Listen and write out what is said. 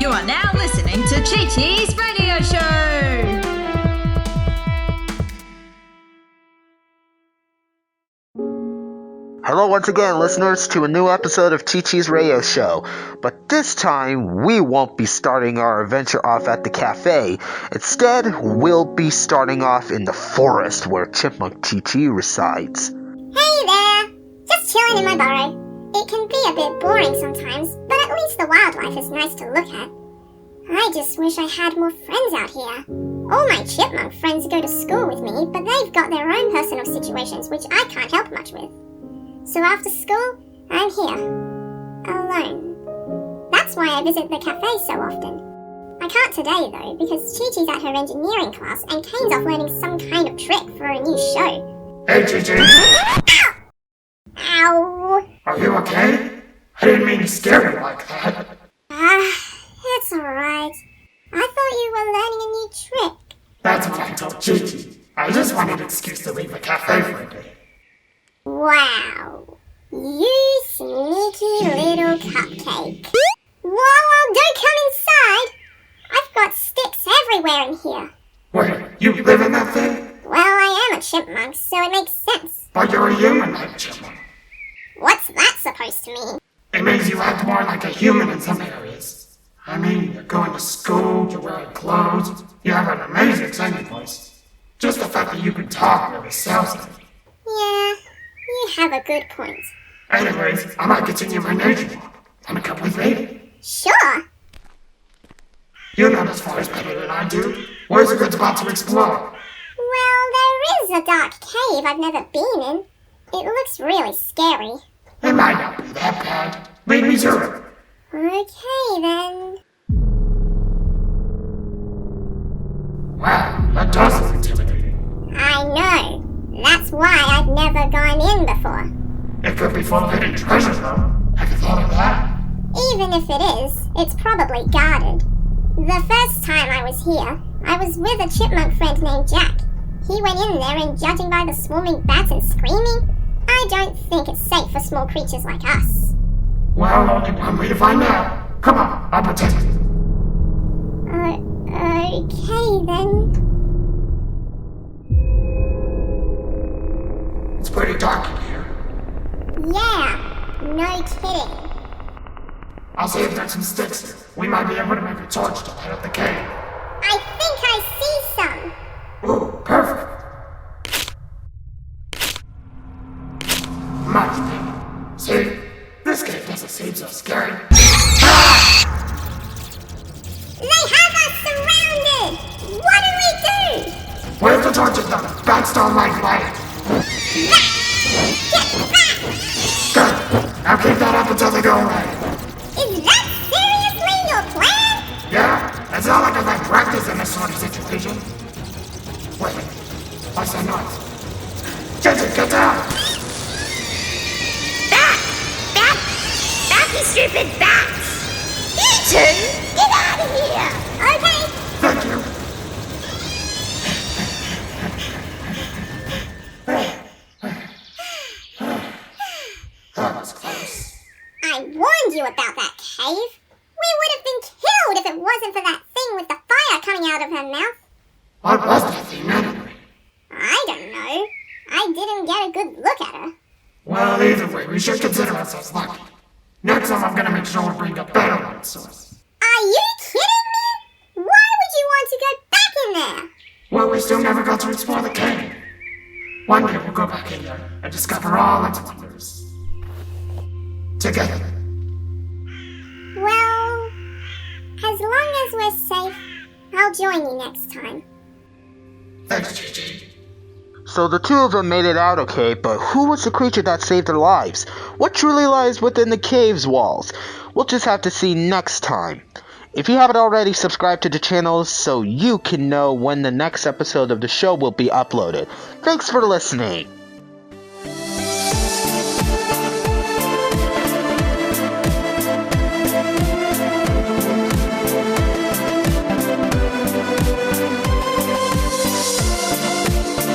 You are now listening to Chi-Chi's radio show! Hello once again, listeners, to a new episode of Chi-Chi's radio show. But this time, we won't be starting our adventure off at the cafe. Instead, we'll be starting off in the forest where Chipmunk Chi-Chi resides. Hey there! Just chilling in my burrow. It can be a bit boring sometimes, but at least the wildlife is nice to look at. I just wish I had more friends out here. All my chipmunk friends go to school with me, but they've got their own personal situations which I can't help much with. So after school, I'm here. Alone. That's why I visit the cafe so often. I can't today though, because Chi-Chi's at her engineering class and Kane's off learning some kind of trick for a new show. Hey, Chi-Chi! Ow! Are you okay? I didn't mean to scare you like that. It's alright. I thought you were learning a new trick. That's what I told Chi-Chi. I just wanted an excuse to leave the cafe for a day. Wow. You sneaky little cupcake. Whoa, don't come inside! I've got sticks everywhere in here. Wait, you live in that thing? Well, I am a chipmunk, so it makes sense. But you're a human-like chipmunk. What's that supposed to mean? It means you act more like a human in some areas. I mean, you're going to school, you're wearing clothes, you have an amazing singing voice. Just the fact that you can talk really sells it. Yeah, you have a good point. Anyways, I might continue my nature walk. Wanna come with me? Sure. You know this forest better than I do. Where's a good spot to explore? Well, there is a dark cave I've never been in. It looks really scary. It might not be that bad. Lead me to it. Okay, then. Wow, that does look intimidating. I know. That's why I've never gone in before. It could be full of hidden treasure, though. Have you thought of that? Even if it is, it's probably guarded. The first time I was here, I was with a chipmunk friend named Jack. He went in there and judging by the swarming bats and screaming, I don't think it's safe for small creatures like us. Well, only one way to find out. Come on, I'll protect you. Okay then. It's pretty dark in here. Yeah, no kidding. I'll see if there's some sticks here. We might be able to make a torch to light up the cave. I think I see some. Ooh, perfect. Much better. See? This cave doesn't seem so scary. They have us surrounded! What do we do? Where's the torches though? Bats don't like light. Get back! Good. Now keep that up until they go away. Is that seriously your plan? Yeah, it's not like I've had practice in this sort of situation. Wait, what's that noise? Jensen, get down! Back, you stupid bats! Eaton, get out of here! Okay. Thank you. That was close. I warned you about that cave. We would have been killed if it wasn't for that thing with the fire coming out of her mouth. What was that thing anyway? I don't know. I didn't get a good look at her. Well, either way, we should consider ourselves lucky. Next time I'm gonna make sure we bring a better light source. Are you kidding me? Why would you want to go back in there? Well, we still never got to explore the cave. One day we'll go back in there and discover all its wonders. Together. Well, as long as we're safe, I'll join you next time. Thanks, Chi-Chi. So the two of them made it out okay, but who was the creature that saved their lives? What truly lies within the cave's walls? We'll just have to see next time. If you haven't already, subscribe to the channel so you can know when the next episode of the show will be uploaded. Thanks for listening.